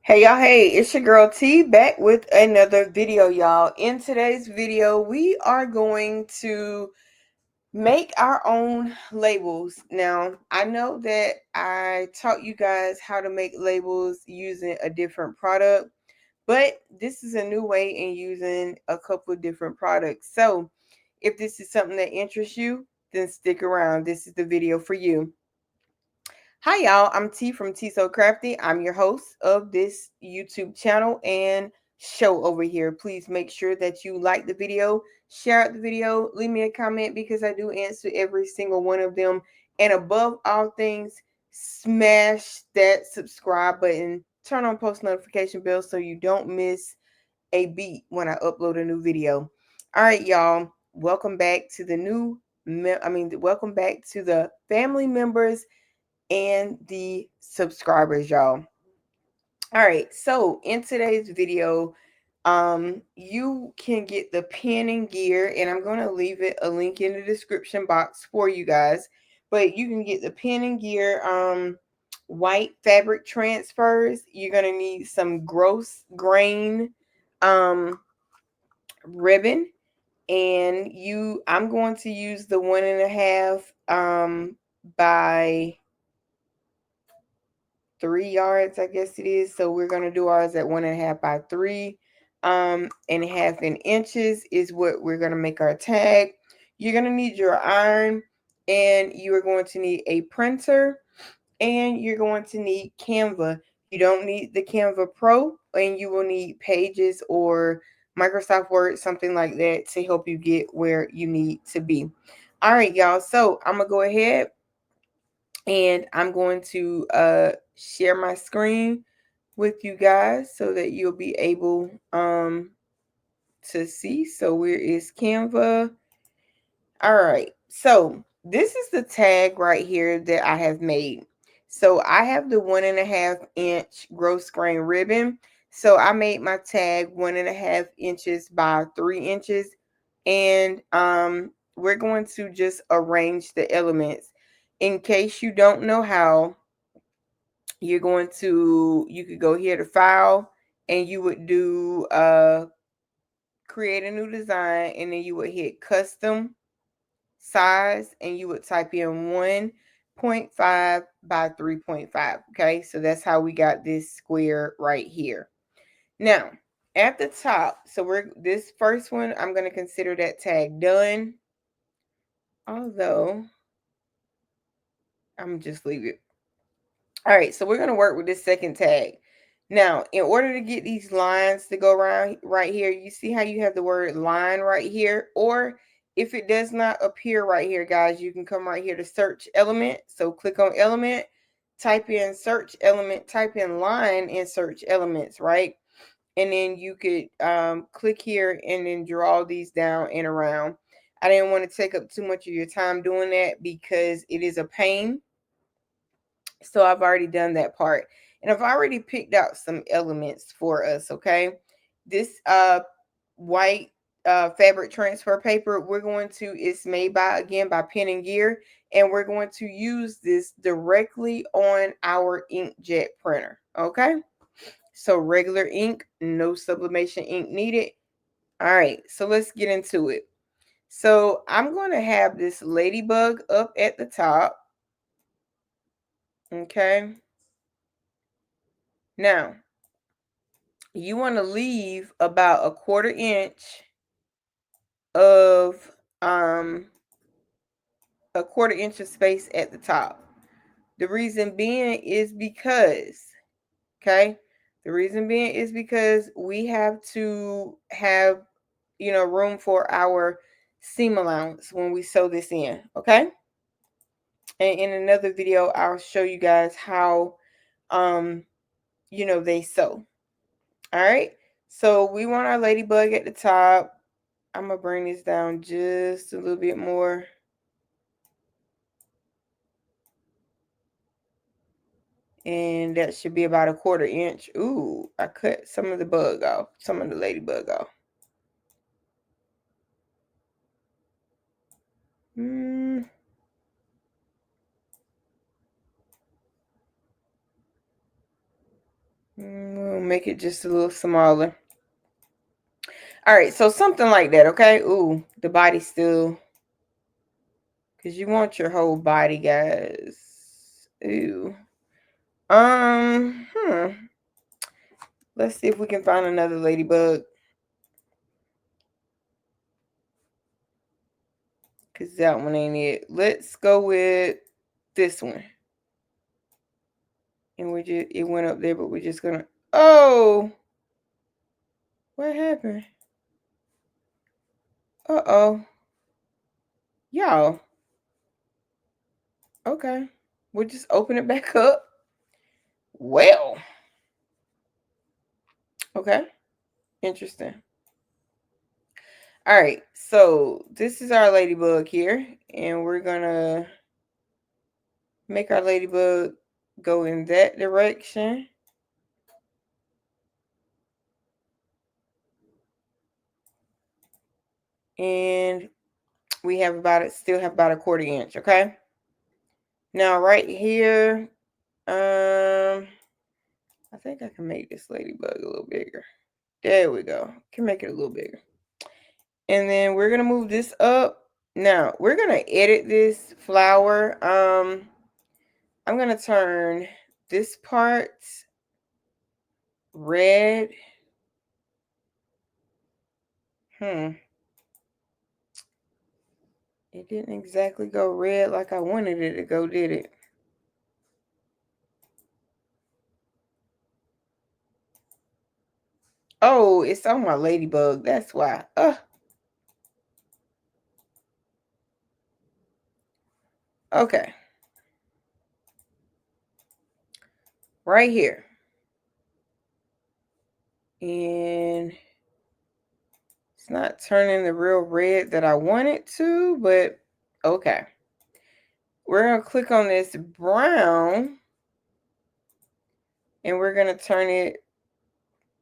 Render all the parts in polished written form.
Hey y'all, hey, it's your girl T back with another video, y'all. In today's video, we are going to make our own labels. Now, I know that I taught you guys how to make labels using a different product, but this is a new way in using a couple of different products. So, if this is something that interests you, then stick around. This is the video for you. Hi, y'all. I'm T from T So Crafty. I'm your host of this YouTube channel and show over here. Please make sure that you like the video, share out the video, leave me a comment because I do answer every single one of them. And above all things, smash that subscribe button, turn on post notification bell so you don't miss a beat when I upload a new video. All right, y'all. Welcome back to welcome back to the family members and the subscribers, y'all. All right, so in today's video, you can get the pen and gear, and I'm going to leave a link in the description box for you guys, but you can get the pen and gear, white fabric transfers. You're going to need some gross grain ribbon, and I'm going to use the 1.5 by 3 yards, I guess it is. So we're going to do ours at 1.5 by 3.5 inches is what we're going to make our tag. You're going to need your iron, and you are going to need a printer, and you're going to need CANVA. You don't need the CANVA Pro, and you will need Pages or Microsoft Word, something like that, to help you get where you need to be. All right, y'all. So I'm going to go ahead and I'm going to share my screen with you guys so that you'll be able to see. So where is Canva? All right, so this is the tag right here that I have made. So I have the 1.5 inch gross grain ribbon. So I made my tag 1.5 inches by 3 inches, and we're going to just arrange the elements. In case you don't know how, you could go here to file, and you would do create a new design, and then you would hit custom size, and you would type in 1.5 by 3.5. Okay, so that's how we got this square right here. Now at the top, so this first one, I'm going to consider that tag done, although I'm just leave it. All right, so we're going to work with this second tag. Now, in order to get these lines to go around right here, you see how you have the word line right here? Or if it does not appear right here, guys, you can come right here to search element. So click on element, type in search element, type in line and search elements, right? And then you could click here and then draw these down and around. I didn't want to take up too much of your time doing that because it is a pain. So I've already done that part. And I've already picked out some elements for us, okay? This white fabric transfer paper, it's made by Pen and Gear, and we're going to use this directly on our inkjet printer, okay? So regular ink, no sublimation ink needed. All right, so let's get into it. So I'm going to have this ladybug up at the top, okay? Now, you want to leave about a 1/4 inch of a 1/4 inch of space at the top. The reason being is because, okay, the reason being is because we have to have, room for our seam allowance when we sew this in, okay? And in another video, I'll show you guys how, they sew. All right, so we want our ladybug at the top. I'm going to bring this down just a little bit more. And that should be about a 1/4 inch. Ooh, I cut some of the bug off, some of the ladybug off. We'll make it just a little smaller. All right, so something like that, okay? Ooh, the body still, because you want your whole body, guys. Ooh. Let's see if we can find another ladybug. Because that one ain't it. Let's go with this one. And it went up there, but we're just gonna, oh! What happened? Uh-oh. Y'all. Okay. We'll just open it back up. Well. Okay. Interesting. All right. So this is our ladybug here. And we're going to make our ladybug go in that direction. And we have still have about a 1/4 inch. Okay. Now right here, I think I can make this ladybug a little bigger. There we go. Can make it a little bigger. And then we're going to move this up. Now, we're going to edit this flower. I'm going to turn this part red. It didn't exactly go red like I wanted it to go, did it? Oh, it's on my ladybug. That's why. Okay. Right here. And it's not turning the real red that I want it to, but okay. We're going to click on this brown and we're going to turn it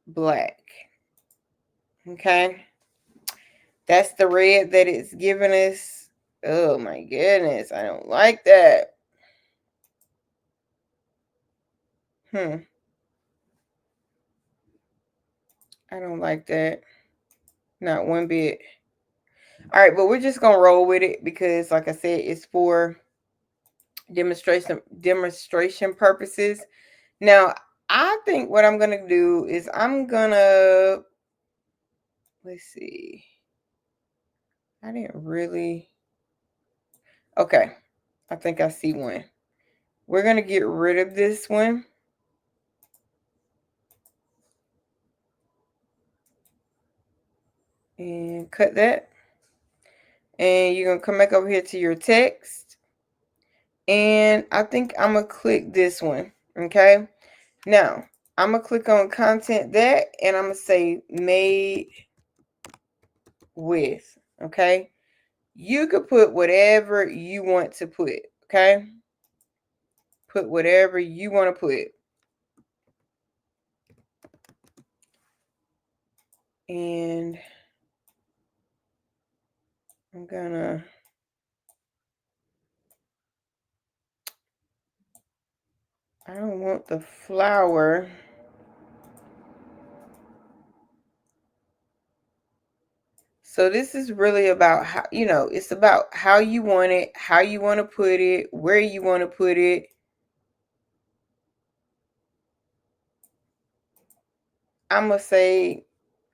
black. Okay. That's the red that it's giving us. Oh my goodness. I don't like that. I don't like that. Not one bit. All right, but we're just going to roll with it because like I said, it's for demonstration purposes. Now, I think what I'm going to do is I'm going to, let's see. I didn't really. Okay. I think I see one. We're going to get rid of this one. And cut that. And you're going to come back over here to your text. And I think I'm going to click this one. Okay. Now, I'm going to click on content that. And I'm going to say made with. Okay. You could put whatever you want to put. Okay. Put whatever you want to put. And I'm going to. I don't want the flower. So this is really about how, it's about how you want it, how you want to put it, where you want to put it. I'm going to say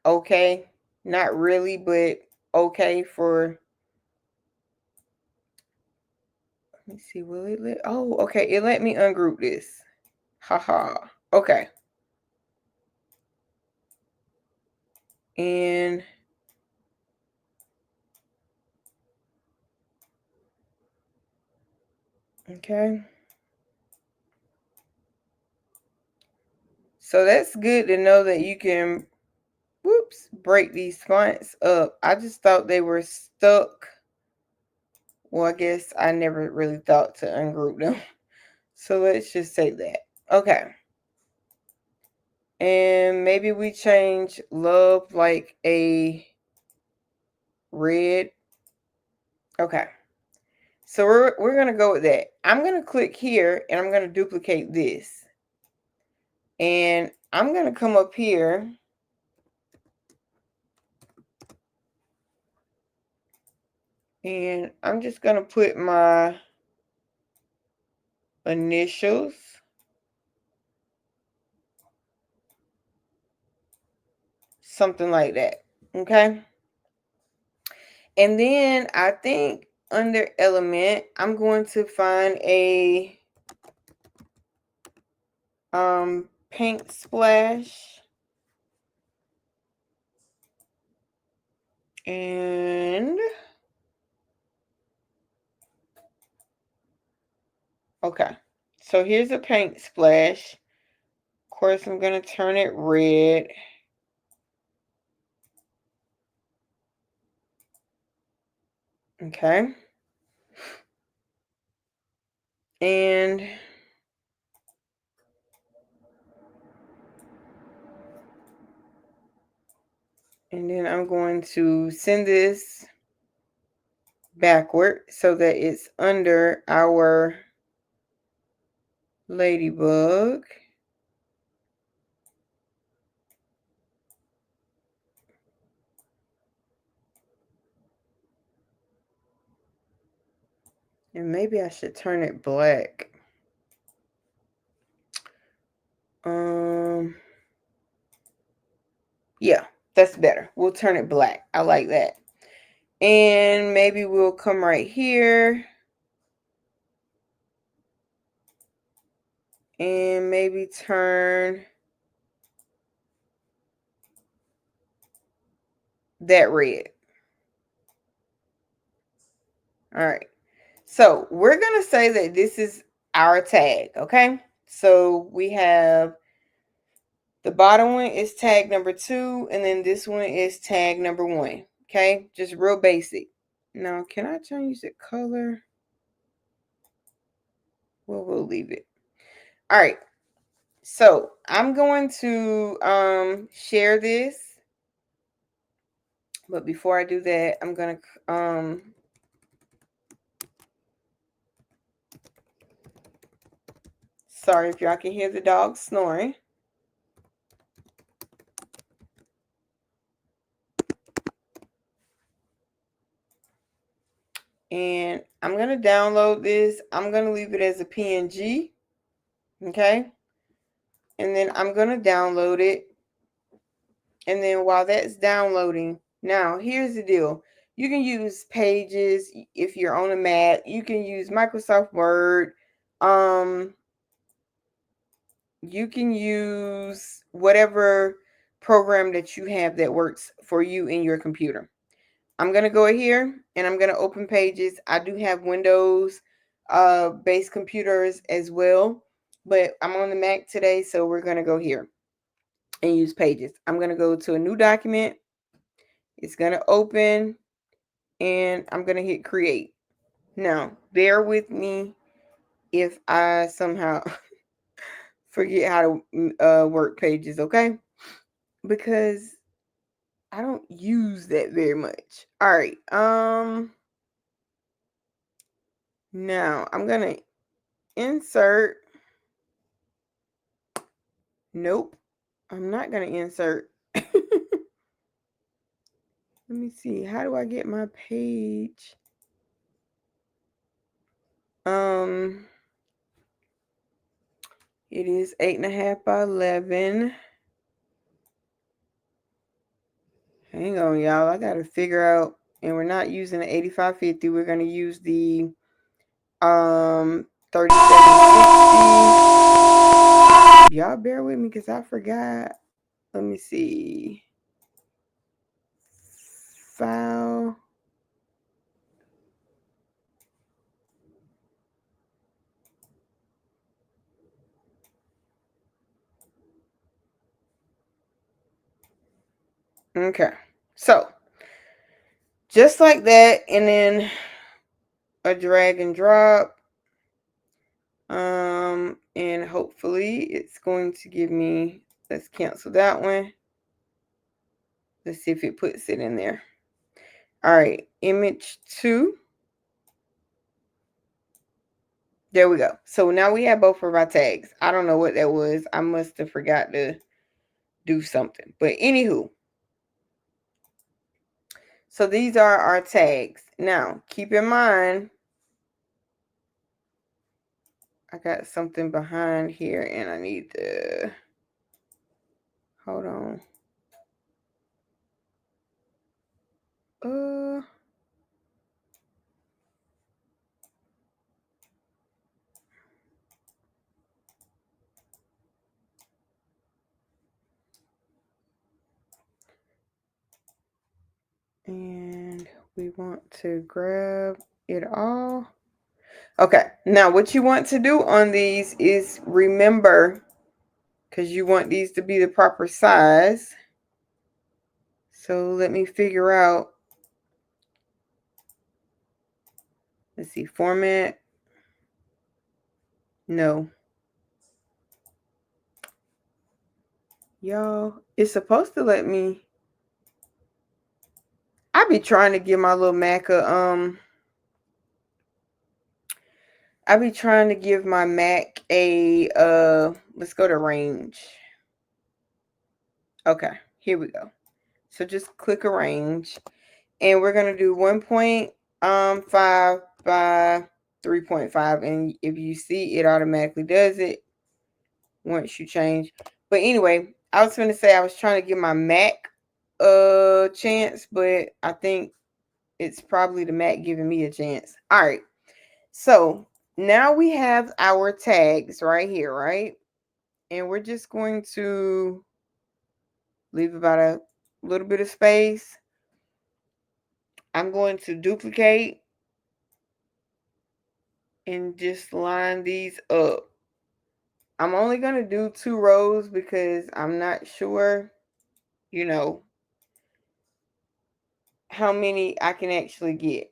okay. Not really, but okay for. Let me see. Will it let? Oh, okay. It let me ungroup this. Haha. Okay. And okay. So that's good to know that you can, break these fonts up. I just thought they were stuck. Well, I guess I never really thought to ungroup them. So let's just say that. Okay. And maybe we change love like a red. Okay. So we're going to go with that. I'm going to click here and I'm going to duplicate this. And I'm going to come up here and I'm just going to put my initials. Something like that. Okay. And then I think under element, I'm going to find a paint splash. And okay. So here's a paint splash. Of course, I'm going to turn it red. Okay. And then I'm going to send this backward so that it's under our ladybug. And maybe I should turn it black. Yeah, that's better. We'll turn it black. I like that. And maybe we'll come right here. And maybe turn that red. All right. So we're going to say that this is our tag. Okay. So we have the bottom one is tag number 2. And then this one is tag number 1. Okay. Just real basic. Now, can I change the color? Well, we'll leave it. All right. So I'm going to share this. But before I do that, I'm going to sorry if y'all can hear the dog snoring. And I'm going to download this. I'm going to leave it as a PNG. Okay. And then I'm going to download it. And then while that's downloading, now here's the deal. You can use Pages if you're on a Mac. You can use Microsoft Word. You can use whatever program that you have that works for you in your computer. I'm going to go here and I'm going to open Pages. I do have Windows based computers as well, but I'm on the Mac today, so we're going to go here and use Pages. I'm going to go to a new document. It's going to open and I'm going to hit create. Now, bear with me if I somehow forget how to work Pages, okay? Because I don't use that very much. All right. Now I'm going to insert. Nope. I'm not going to insert. Let me see. How do I get my page? It is 8.5 by 11. Hang on, y'all. I got to figure out, and we're not using the 8550. We're going to use the 3760. Y'all bear with me because I forgot. Let me see. File. Okay. So, just like that, and then a drag and drop. And hopefully it's going to give me, let's cancel that one. Let's see if it puts it in there. All right, image 2. There we go. So now we have both of our tags. I don't know what that was. I must have forgot to do something. But anywho, so these are our tags. Now, keep in mind, I got something behind here and I need to, hold on. And we want to grab it all. Okay, now what you want to do on these is remember, because you want these to be the proper size. So let me figure out, let's see, format. No. Y'all, it's supposed to let me. I be trying to give my little Mac a, I be trying to give my Mac a, let's go to range. Okay, here we go. So just click arrange. And we're going to do 1.5 by 3.5. And if you see, it automatically does it once you change. But anyway, I was going to say I was trying to give my Mac a chance, but I think it's probably the Mac giving me a chance. All right. So now we have our tags right here, right? And we're just going to leave about a little bit of space. I'm going to duplicate and just line these up. I'm only going to do 2 rows because I'm not sure, you know, how many I can actually get.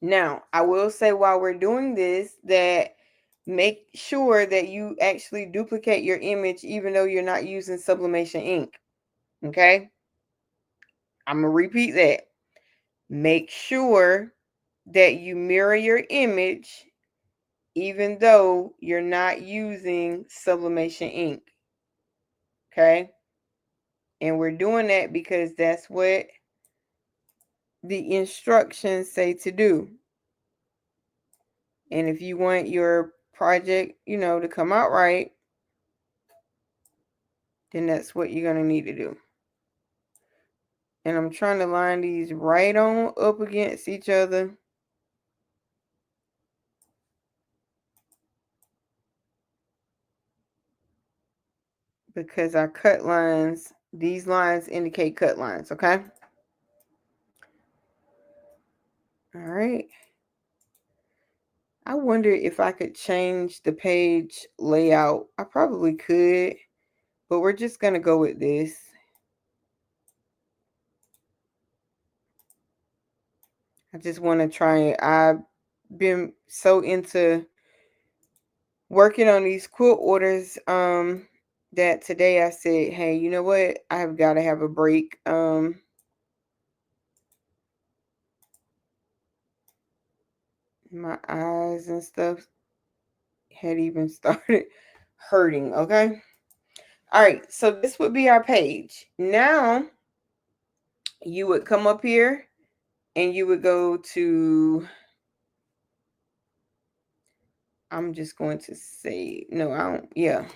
Now, I will say while we're doing this that make sure that you actually duplicate your image even though you're not using sublimation ink. Okay? I'm going to repeat that. Make sure that you mirror your image even though you're not using sublimation ink. Okay? And we're doing that because that's what the instructions say to do. And if you want your project, you know, to come out right, then that's what you're going to need to do. And I'm trying to line these right on up against each other. Because our cut lines, these lines indicate cut lines, okay? All right. I wonder if I could change the page layout. I probably could, but we're just going to go with this. I just want to try it. I've been so into working on these quilt orders that today I said, hey, you know what? I've got to have a break. My eyes and stuff had even started hurting, okay? All right, so this would be our page. Now, you would come up here and you would go to, I'm just going to say, no, I don't, yeah.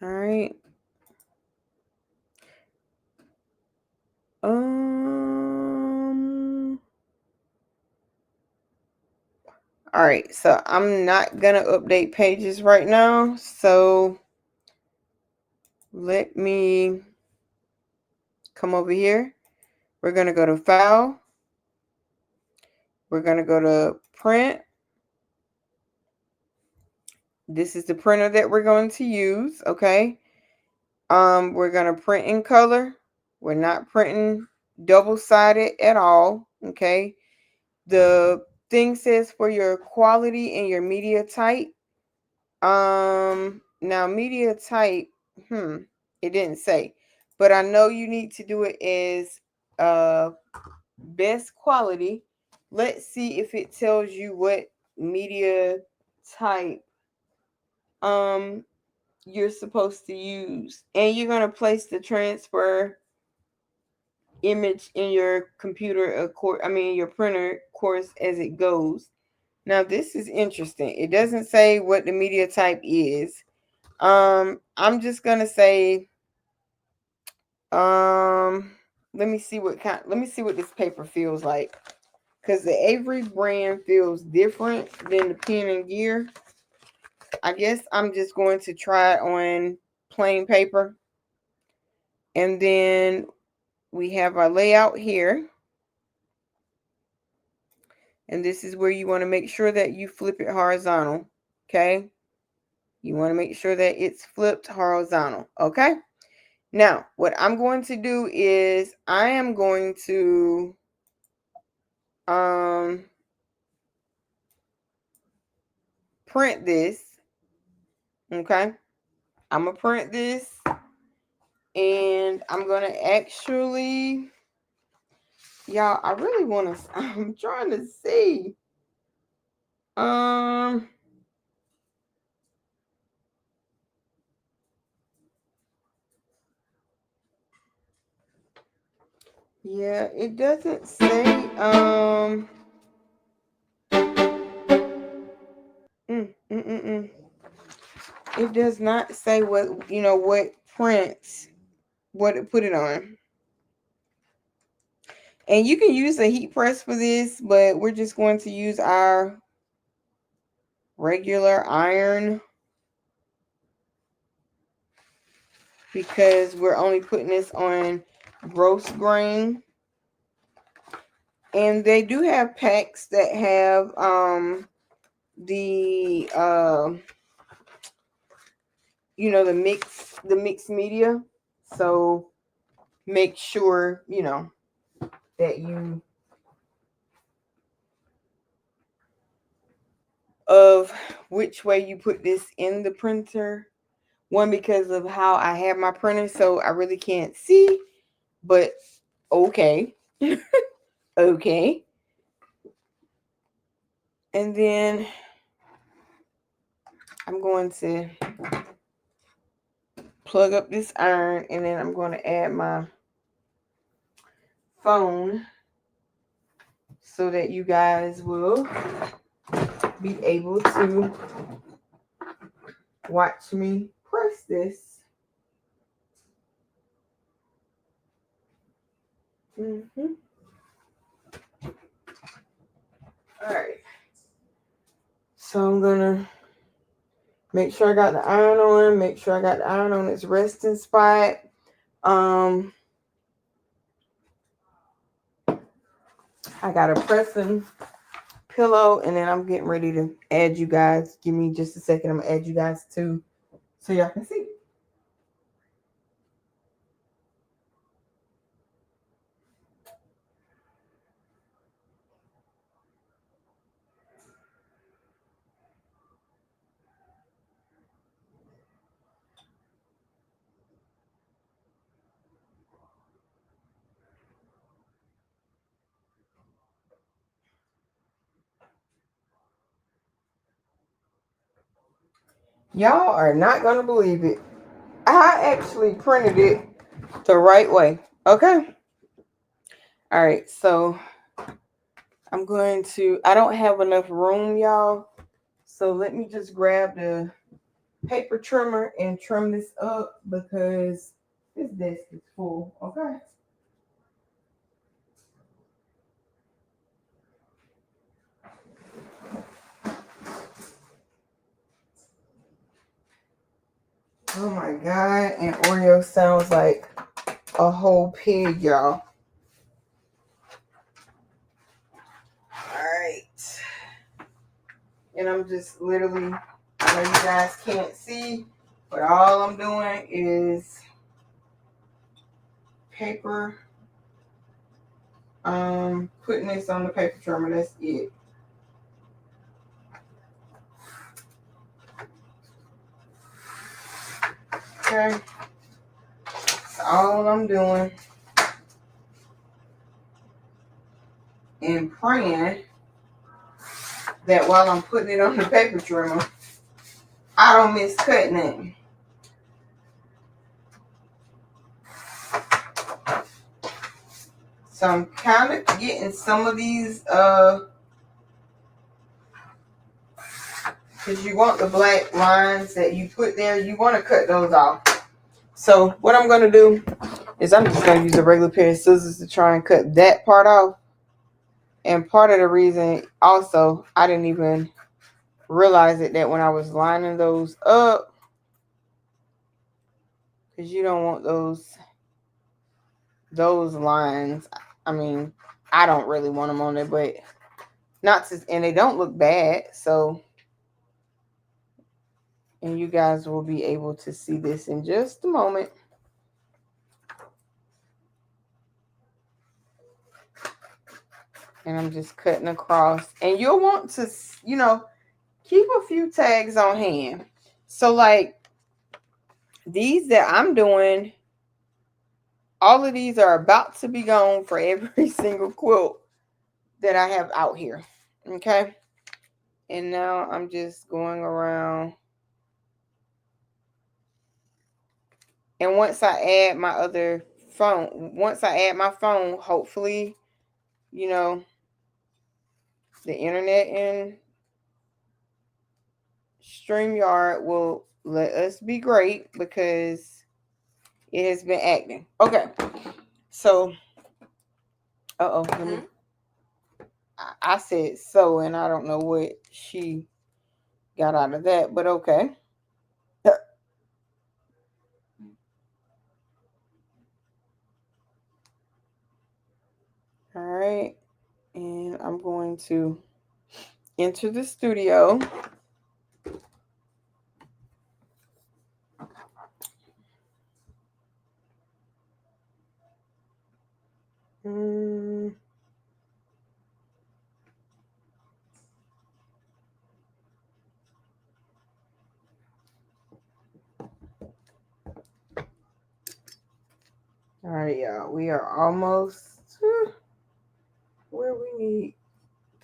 All right. All right, so I'm not gonna update pages right now. So let me come over here. We're gonna go to File. We're gonna go to Print. This is the printer that we're going to use, okay? We're gonna print in color. We're not printing double-sided at all, okay? The thing says for your quality and your media type. Now media type, it didn't say, but I know you need to do it as best quality. Let's see if it tells you what media type you're supposed to use. And you're going to place the transfer image in your computer, your printer, of course, as it goes. Now, this is interesting. It doesn't say what the media type is. I'm just going to say, let me see what this paper feels like. Because the Avery brand feels different than the Pen and Gear. I guess I'm just going to try it on plain paper. And then we have our layout here. And this is where you want to make sure that you flip it horizontal. Okay. You want to make sure that it's flipped horizontal. Okay. Now, what I'm going to do is I am going to print this. Okay. I'm going to print this. And I'm going to actually, y'all, I really want to, I'm trying to see. Yeah, it doesn't say, it does not say what, what prints, what to put it on. And you can use a heat press for this, but we're just going to use our regular iron because we're only putting this on gross grain. And they do have packs that have the the mixed media. So make sure, that you of which way you put this in the printer. One, because of how I have my printer, so I really can't see, but okay. Okay. And then I'm going to plug up this iron, and then I'm going to add my phone so that you guys will be able to watch me press this. All right. So I'm gonna make sure I got the iron on. Make sure I got the iron on its resting spot. I got a pressing pillow, and then I'm getting ready to add you guys. Give me just a second. I'm gonna add you guys too, so y'all can see. Y'all are not gonna believe it. I actually printed it the right way. Okay. All right. So I'm going to. I don't have enough room, y'all. So let me just grab the paper trimmer and trim this up because this desk is full. Okay. Oh my God. And Oreo sounds like a whole pig, y'all. Alright. And I'm just literally, I know you guys can't see, but all I'm doing is paper, putting this on the paper trimmer. That's it. Okay. That's all I'm doing. And praying that while I'm putting it on the paper trimmer, I don't miss cutting it. So I'm kind of getting some of these, because you want the black lines that you put there, you want to cut those off. So what I'm going to do is I'm just going to use a regular pair of scissors to try and cut that part off. And part of the reason also, I didn't even realize it, that when I was lining those up, because you don't want those lines. I mean, I don't really want them on there, but not to, and they don't look bad. So, and you guys will be able to see this in just a moment. And I'm just cutting across, and you'll want to, you know, keep a few tags on hand. So like these that I'm doing, all of these are about to be gone for every single quilt that I have out here. Okay. And now I'm just going around. And once I add my other phone, hopefully, you know, the internet and StreamYard will let us be great, because it has been acting. Okay. So, let me, I said so, and I don't know what she got out of that, but okay. All right. And I'm going to enter the studio. All right, y'all. We are almost where we need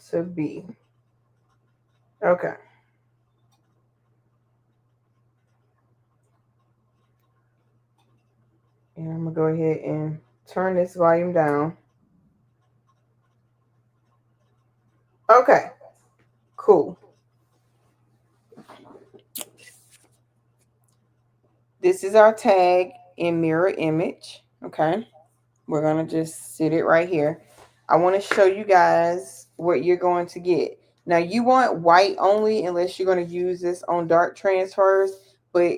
to be. Okay. And I'm going to go ahead and turn this volume down. Okay. Cool. This is our tag in mirror image. Okay. We're going to just sit it right here. I want to show you guys what you're going to get. Now, you want white only unless you're going to use this on dark transfers, but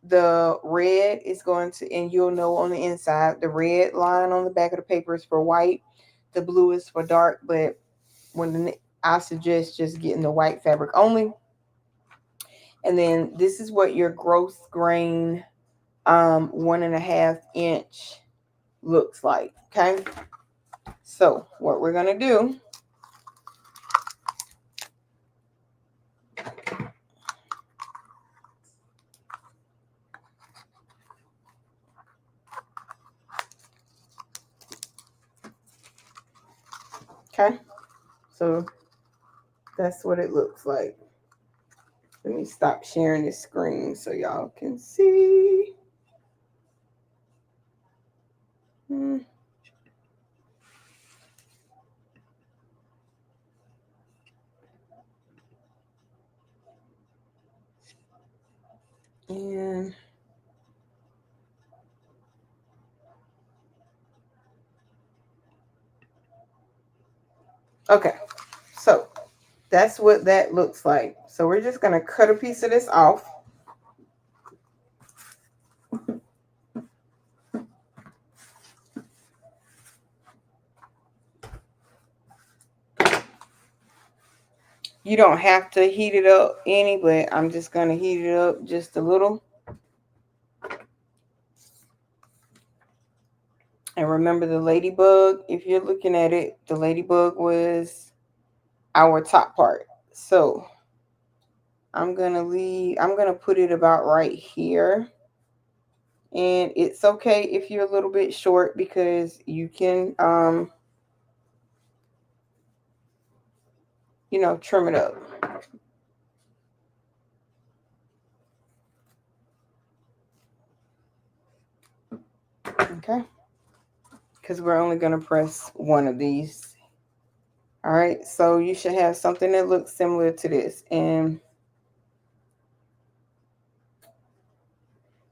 the red is going to, and you'll know on the inside, the red line on the back of the paper is for white. The blue is for dark, but I suggest just getting the white fabric only. And then this is what your gross grain 1.5 inch looks like. Okay. So what we're going to do, okay, so that's what it looks like. Let me stop sharing this screen so y'all can see. And okay, so that's what that looks like. So we're just going to cut a piece of this off. You don't have to heat it up any, but I'm just going to heat it up just a little. And remember the ladybug, if you're looking at it, the ladybug was our top part. So I'm going to put it about right here. And it's okay if you're a little bit short, because you can you know, trim it up. Okay, because we're only going to press one of these. All right, so you should have something that looks similar to this. And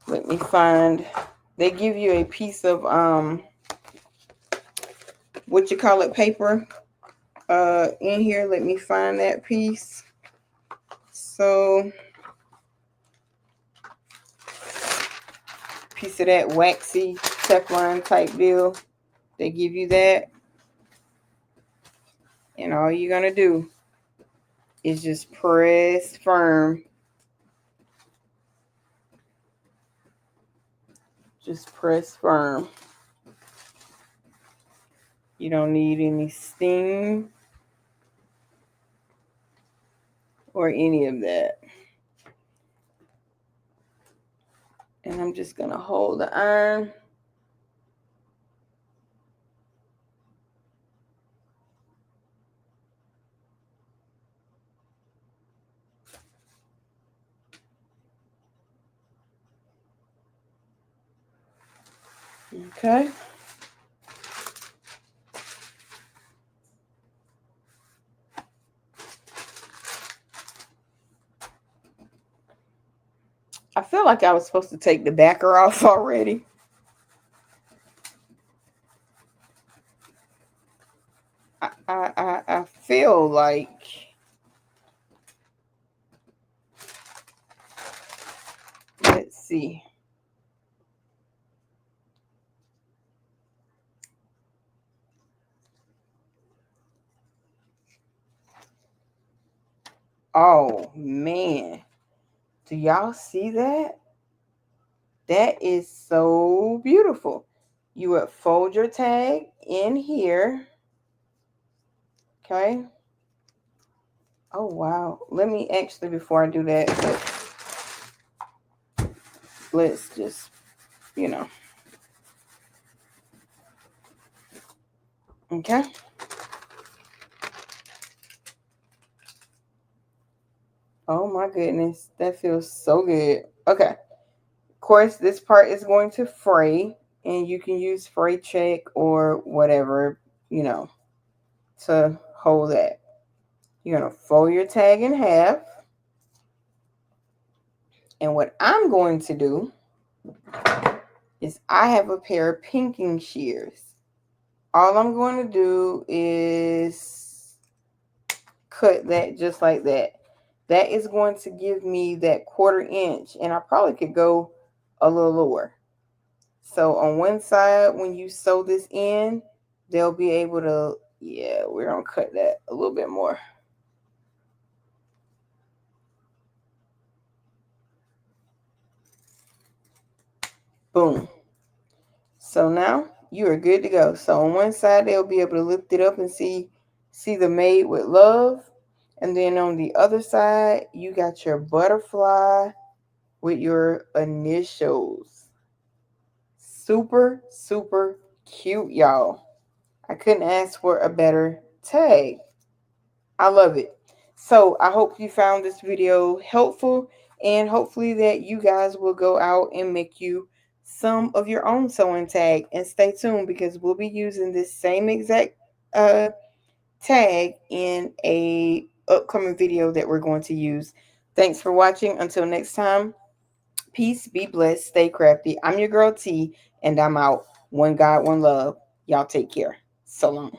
let me find, they give you a piece of what you call it, paper in here. Let me find that piece. So piece of that waxy Teflon type deal. They give you that, and all you're gonna do is just press firm. Just press firm. You don't need any steam or any of that. And I'm just gonna hold the iron. Okay. I feel like I was supposed to take the backer off already. I feel like let's see. Oh man. Do y'all see that? That is so beautiful. You would fold your tag in here. Okay. Oh, wow. Let me actually, before I do that, let's just, you know. Okay. Oh my goodness. That feels so good. Okay. Of course, this part is going to fray, and you can use fray check or whatever, you know, to hold that. You're going to fold your tag in half. And what I'm going to do is I have a pair of pinking shears. All I'm going to do is cut that just like that. That is going to give me that 1/4 inch, and I probably could go a little lower. So on one side, when you sew this in, they'll be able to, yeah, we're going to cut that a little bit more. Boom. So now you are good to go. So on one side, they'll be able to lift it up and see the made with love. And then on the other side, you got your butterfly with your initials. Super, super cute, y'all. I couldn't ask for a better tag. I love it. So I hope you found this video helpful, and hopefully that you guys will go out and make you some of your own sewing tag. And stay tuned, because we'll be using this same exact tag in a upcoming video that we're going to use. Thanks for watching. Until next time, peace, be blessed, stay crafty. I'm your girl T, and I'm out. One God, one love. Y'all take care. So long.